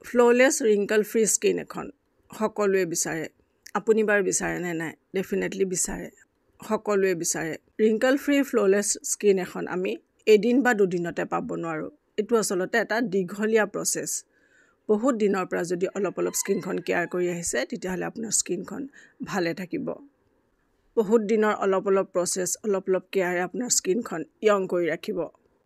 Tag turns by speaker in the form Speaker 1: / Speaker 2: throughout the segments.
Speaker 1: ফ্ললেছ wrinkle free skin এখন সকলোৱে বিচাৰে। আপুনি বাৰু বিচাৰে নে নাই? ডেফিনেটলি বিচাৰে, সকলোৱে বিচাৰে। ৰিংকল ফ্ৰী ফ্ললেছ স্কিন এখন আমি এদিন বা দুদিনতে পাব নোৱাৰোঁ। এইটো আচলতে এটা দীঘলীয়া প্ৰচেছ। বহুত দিনৰ পৰা যদি অলপ স্কিনখন কেয়াৰ কৰি আহিছে তেতিয়াহ'লে আপোনাৰ স্কিনখন ভালে থাকিব। বহুত দিনৰ অলপ প্ৰচেছ, অলপ কেয়াৰে আপোনাৰ স্কিনখন য়ং কৰি ৰাখিব।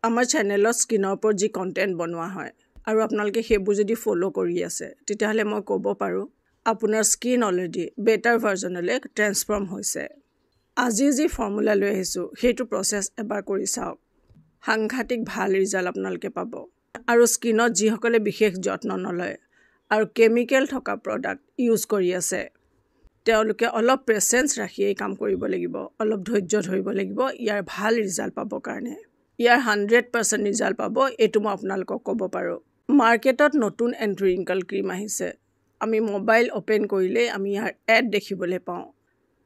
Speaker 1: আমাৰ চেনেলত স্কিনৰ ওপৰত যি কণ্টেণ্ট বনোৱা হয় আৰু আপোনালোকে সেইবোৰ যদি ফ'ল' কৰি আছে তেতিয়াহ'লে মই ক'ব পাৰোঁ আপোনাৰ স্কিন অলৰেডি বেটাৰ ভাৰ্জনলৈ ট্ৰেন্সফৰ্ম হৈছে। আজি যি ফৰ্মুলা লৈ আহিছোঁ সেইটো প্ৰচেছ এবাৰ কৰি চাওক। সাংঘাতিক ভাল ৰিজাল্ট আপোনালোকে পাব। আৰু স্কিনত যিসকলে বিশেষ যত্ন নলয় আৰু কেমিকেল থকা প্ৰডাক্ট ইউজ কৰি আছে তেওঁলোকে অলপ পেচেঞ্চ ৰাখি এই কাম কৰিব লাগিব, অলপ ধৈৰ্য ধৰিব লাগিব ইয়াৰ ভাল ৰিজাল্ট পাবৰ কাৰণে। ইয়াৰ 100% ৰিজাল্ট পাব, এইটো মই আপোনালোকক ক'ব পাৰোঁ। মাৰ্কেটত নতুন এণ্টি ৰিংকল ক্ৰীম আহিছে। আমি মোবাইল অ'পেন কৰিলেই আমি ইয়াৰ এড দেখিবলৈ পাওঁ,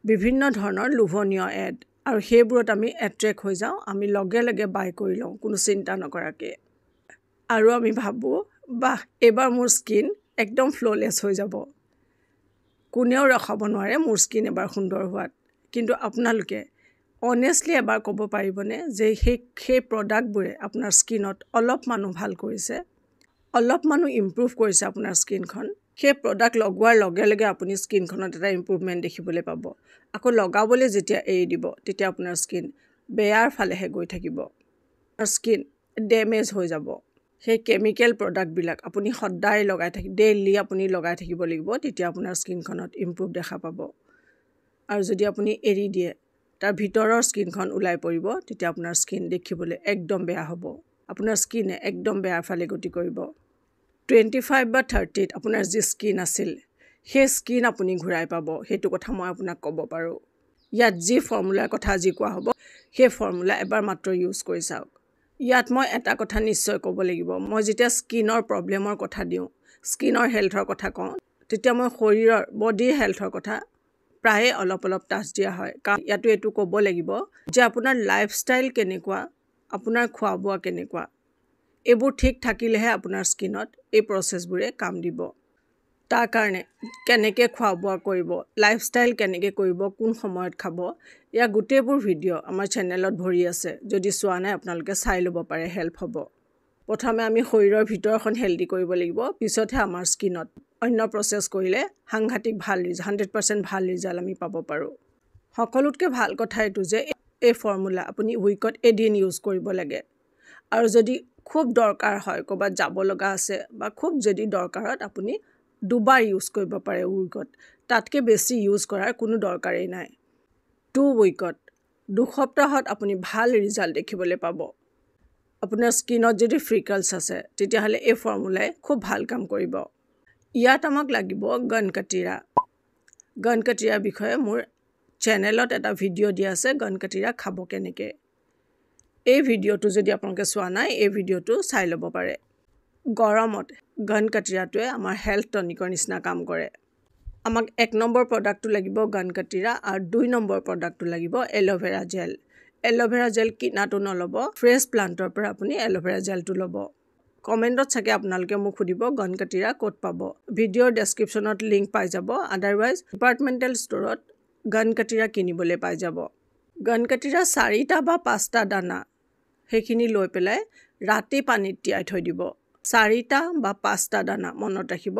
Speaker 1: বিভিন্ন ধৰণৰ লোভনীয় এড, আৰু সেইবোৰত আমি এট্ৰেক্ট হৈ যাওঁ। আমি লগে লগে বাই কৰি লওঁ কোনো চিন্তা নকৰাকৈ। আৰু আমি ভাবোঁ বাহ, এইবাৰ মোৰ স্কিন একদম ফ্ললেছ হৈ যাব। কোনেও ৰখাব নোৱাৰে মোৰ স্কিন এবাৰ সুন্দৰ হোৱাত। কিন্তু আপোনালোকে অনেষ্টলি এবাৰ ক'ব পাৰিবনে যে সেই প্ৰডাক্টবোৰে আপোনাৰ স্কিনত অলপমানো ভাল কৰিছে, অলপমানো ইম্প্ৰুভ কৰিছে আপোনাৰ স্কিনখন? সেই প্ৰডাক্ট লগোৱাৰ লগে লগে আপুনি স্কিনখনত এটা ইম্প্ৰুভমেণ্ট দেখিবলৈ পাব। আকৌ লগাবলৈ যেতিয়া এৰি দিব তেতিয়া আপোনাৰ স্কিন বেয়াৰ ফালেহে গৈ থাকিব, স্কিন ডেমেজ হৈ যাব। সেই কেমিকেল প্ৰডাক্টবিলাক আপুনি সদায় লগাই ডেইলি আপুনি লগাই থাকিব লাগিব, তেতিয়া আপোনাৰ স্কিনখনত ইম্প্ৰুভ দেখা পাব। আৰু যদি আপুনি এৰি দিয়ে তাৰ ভিতৰৰ স্কিনখন ওলাই পৰিব তেতিয়া আপোনাৰ স্কিন দেখিবলৈ একদম বেয়া হ'ব। আপোনাৰ স্কিনে একদম বেয়াৰ ফালে গতি কৰিব। 25 বা 30ত আপোনাৰ যি স্কিন আছিল সেই স্কিন আপুনি ঘূৰাই পাব, সেইটো কথা মই আপোনাক ক'ব পাৰোঁ। ইয়াত যি ফৰ্মুলাৰ কথা আজি কোৱা হ'ব সেই ফৰ্মুলা এবাৰ মাত্ৰ ইউজ কৰি চাওক। ইয়াত মই এটা কথা নিশ্চয় ক'ব লাগিব, মই যেতিয়া স্কিনৰ প্ৰব্লেমৰ কথা দিওঁ, স্কিনৰ হেল্থৰ কথা কওঁ, তেতিয়া মই শৰীৰৰ বডিৰ হেল্থৰ কথা প্ৰায়ে অলপ টাচ দিয়া হয়। কাৰণ ইয়াতো এইটো ক'ব লাগিব যে আপোনাৰ লাইফষ্টাইল কেনেকুৱা, আপোনাৰ খোৱা বোৱা কেনেকুৱা, এইবোৰ ঠিক থাকিলেহে আপোনাৰ স্কিনত এই প্ৰচেছবোৰে কাম দিব। তাৰ কাৰণে কেনেকৈ খোৱা বোৱা কৰিব, লাইফষ্টাইল কেনেকৈ কৰিব, কোন সময়ত খাব, ইয়াৰ গোটেইবোৰ ভিডিঅ' আমাৰ চেনেলত ভৰি আছে। যদি চোৱা নাই আপোনালোকে চাই ল'ব পাৰে, হেল্প হ'ব। প্ৰথমে আমি শৰীৰৰ ভিতৰখন হেল্ডি কৰিব লাগিব, পিছতহে আমাৰ স্কিনত অন্য প্ৰচেছ কৰিলে সাংঘাতিক ভাল 100% ভাল ৰিজাল্ট আমি পাব পাৰোঁ। সকলোতকৈ ভাল কথা এইটো যে এই ফৰ্মুলা আপুনি উইকত এদিন ইউজ কৰিব লাগে। আৰু যদি খুব দৰকাৰ হয়, ক'ৰবাত যাব লগা আছে বা খুব যদি দৰকাৰত আপুনি দুবাৰ ইউজ কৰিব পাৰে উইকত, তাতকৈ বেছি ইউজ কৰাৰ কোনো দৰকাৰেই নাই। 2 উইকত, 2 সপ্তাহত আপুনি ভাল ৰিজাল্ট দেখিবলৈ পাব। আপোনাৰ স্কিনত যদি ফ্ৰিকলছ আছে তেতিয়াহ'লে এই ফৰ্মুলাই খুব ভাল কাম কৰিব। ইয়াত আমাক লাগিব গনকাটিৰা। গনকাটিৰাৰ বিষয়ে মোৰ চেনেলত এটা ভিডিঅ' দিয়া আছে, গনকাটিৰা খাব কেনেকৈ। এই ভিডিঅ'টো যদি আপোনালোকে চোৱা নাই, এই ভিডিঅ'টো চাই ল'ব পাৰে। গৰমত গনকাটিৰাটোৱে আমাৰ হেল্থ টনিকৰ নিচিনা কাম কৰে। আমাক 1 নম্বৰ প্ৰডাক্টটো লাগিব গনকাটিৰা, আৰু 2 নম্বৰ প্ৰডাক্টটো লাগিব এল'ভেৰা জেল। এল'ভেৰা জেল কিনাটো নল'ব, ফ্ৰেছ প্লাণ্টৰ পৰা আপুনি এল'ভেৰা জেলটো ল'ব। কমেণ্টত চাগে আপোনালোকে মোক সুধিব গনকাটিৰা ক'ত পাব। ভিডিঅ'ৰ ডেছক্ৰিপশ্যনত লিংক পাই যাব, আদাৰৱাইজ ডিপাৰ্টমেণ্টেল ষ্ট'ৰত গনকাটিৰা কিনিবলৈ পাই যাব। গনকাটিৰা 4টা বা 5টা দানা সেইখিনি লৈ পেলাই ৰাতি পানীত তিয়াই থৈ দিব। 4টা বা 5টা দানা মনত ৰাখিব,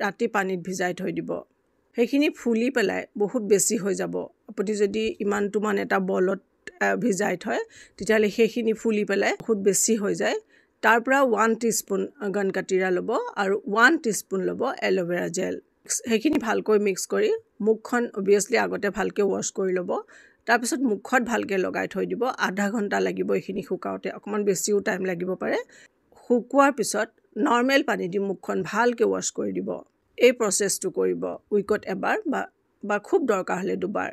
Speaker 1: ৰাতি পানীত ভিজাই থৈ দিব। সেইখিনি ফুলি পেলাই বহুত বেছি হৈ যাব। আপুনি যদি ইমানটোমান এটা বলত ভিজাই থয় তেতিয়াহ'লে সেইখিনি ফুলি পেলাই বহুত বেছি হৈ যায়। তাৰ পৰা 1 টিস্পুন গনকাটিৰা ল'ব আৰু 1 টিস্পুন ল'ব এল'ভেৰা জেল। সেইখিনি ভালকৈ মিক্স কৰি মুখখন অভিয়াছলি আগতে ভালকৈ ৱাশ্ব কৰি ল'ব। তাৰপিছত মুখত ভালকৈ লগাই থৈ দিব। আধা ঘণ্টা লাগিব এইখিনি শুকাওঁতে, অকণমান বেছিও টাইম লাগিব পাৰে। শুকোৱাৰ পিছত নৰ্মেল পানী দি মুখখন ভালকৈ ৱাশ্ব কৰি দিব। এই প্ৰচেছটো কৰিব উইকত এবাৰ বা খুব দৰকাৰ হ'লে 2বাৰ।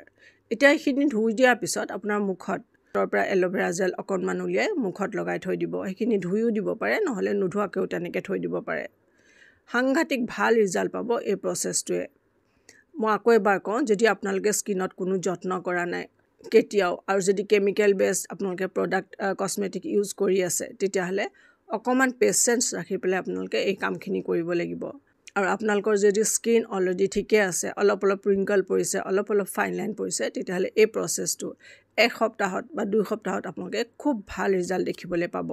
Speaker 1: এতিয়া এইখিনি ধুই দিয়াৰ পিছত আপোনাৰ মুখত তাৰ পৰা এল'ভেৰা জেল অকণমান উলিয়াই মুখত লগাই থৈ দিব। সেইখিনি ধুইও দিব পাৰে, নহ'লে নোধোৱাকৈও তেনেকৈ থৈ দিব পাৰে। সাংঘাতিক ভাল ৰিজাল্ট পাব এই প্ৰচেছটোৱে। মই আকৌ এবাৰ কওঁ, যদি আপোনালোকে স্কিনত কোনো যত্ন কৰা নাই কেতিয়াও, আৰু যদি কেমিকেল বেছড আপোনালোকে প্ৰডাক্ট কছমেটিক ইউজ কৰি আছে তেতিয়াহ'লে অকণমান পেচেঞ্চ ৰাখি পেলাই আপোনালোকে এই কামখিনি কৰিব লাগিব আৰু আপোনালোকৰ যদি স্কিন অলৰেডি ঠিকে আছে অলপ ৰিংকল পৰিছে অলপ ফাইন লাইন পৰিছে তেতিয়াহ'লে এই প্ৰচেছটো 1 সপ্তাহত বা 2 সপ্তাহত আপোনালোকে খুব ভাল ৰিজাল্ট দেখিবলৈ পাব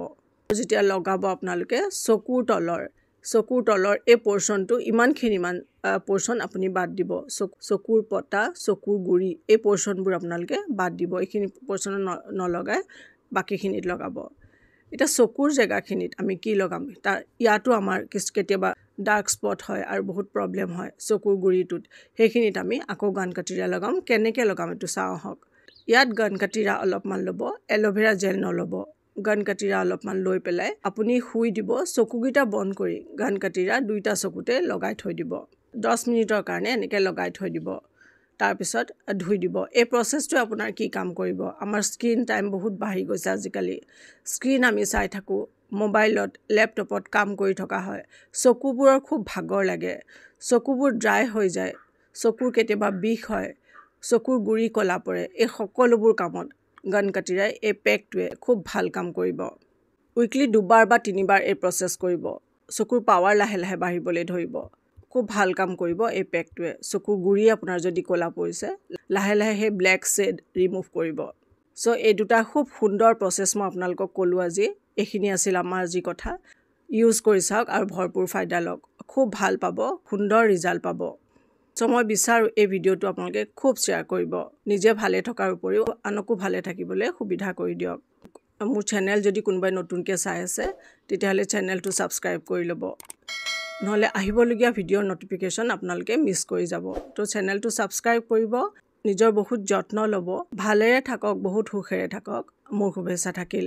Speaker 1: যেতিয়া লগাব আপোনালোকে চকুৰ তলৰ এই পৰ্চনটো ইমান পৰ্চন আপুনি বাদ দিব চকুৰ পটা চকুৰ গুৰি এই পৰ্চনবোৰ আপোনালোকে বাদ দিব এইখিনি পৰ্চন নলগাই বাকিখিনিত লগাব এটা চকুৰ জেগাখিনিত আমি কি লগাম তাৰ ইয়াতো আমাৰ কেতিয়াবা ডাৰ্ক স্পট হয় আৰু বহুত প্ৰবলেম হয় চকুৰ গুৰিটোত সেইখিনিত আমি আকৌ গানকাটিৰা লগাম কেনেকৈ লগাম এইটো চাওঁ হওক ইয়াত গানকাটিৰা অলপমান ল'ব এল'ভেৰা জেল নল'ব গানকাটিৰা অলপমান লৈ পেলাই আপুনি শুই দিব চকুকেইটা বন্ধ কৰি গানকাটিৰা দুইটা চকুতে লগাই থৈ দিব 10 মিনিটৰ কাৰণে এনেকৈ লগাই থৈ দিব তাৰপিছত ধুই দিব এই প্ৰচেছটো আপোনাৰ কি কাম কৰিব আমাৰ স্ক্ৰীন টাইম বহুত বাঢ়ি গৈছে আজিকালি স্ক্ৰীন আমি চাই থাকোঁ মোবাইলত লেপটপত কাম কৰি থকা হয় চকুবোৰৰ খুব ভাগৰ লাগে চকুবোৰ ড্ৰাই হৈ যায় চকুৰ কেতিয়াবা বিষ হয় চকুৰ গুৰি কলা পৰে এই সকলোবোৰ কামত গানকাটিৰাই এই পেকটোৱে খুব ভাল কাম কৰিব উইকলি 2বাৰ বা 3বাৰ এই প্ৰচেছ কৰিব চকুৰ পাৱাৰ লাহে লাহে বাঢ়িবলৈ ধৰিব খুব ভাল কাম কৰিব এই পেকটোৱে চকুৰ গুৰি আপোনাৰ যদি কলা পৰিছে লাহে লাহে সেই ব্লেক শ্বেড ৰিমুভ কৰিব সো এই দুটা খুব সুন্দৰ প্ৰচেছ মই আপোনালোকক ক'লোঁ আজি এইখিনি আছিল আমাৰ যি কথা ইউজ কৰি চাওক আৰু ভৰপূৰ ফাইদা লওক খুব ভাল পাব সুন্দৰ ৰিজাল্ট পাব সো মই বিচাৰোঁ এই ভিডিঅ'টো আপোনালোকে খুব শ্বেয়াৰ কৰিব নিজে ভালে থকাৰ উপৰিও আনকো ভালে থাকিবলৈ সুবিধা কৰি দিয়ক মোৰ চেনেল যদি কোনোবাই নতুনকৈ চাই আছে তেতিয়াহ'লে চেনেলটো ছাবস্ক্ৰাইব কৰি ল'ব নহ'লে আহিবলগীয়া ভিডিঅ'ৰ নটিফিকেশ্যন আপোনালোকে মিছ কৰি যাব তো চেনেলটো ছাবস্ক্ৰাইব কৰিব নিজৰ বহুত যত্ন ল'ব ভালেৰে থাকক বহুত সুখেৰে থাকক মোৰ শুভেচ্ছা থাকিল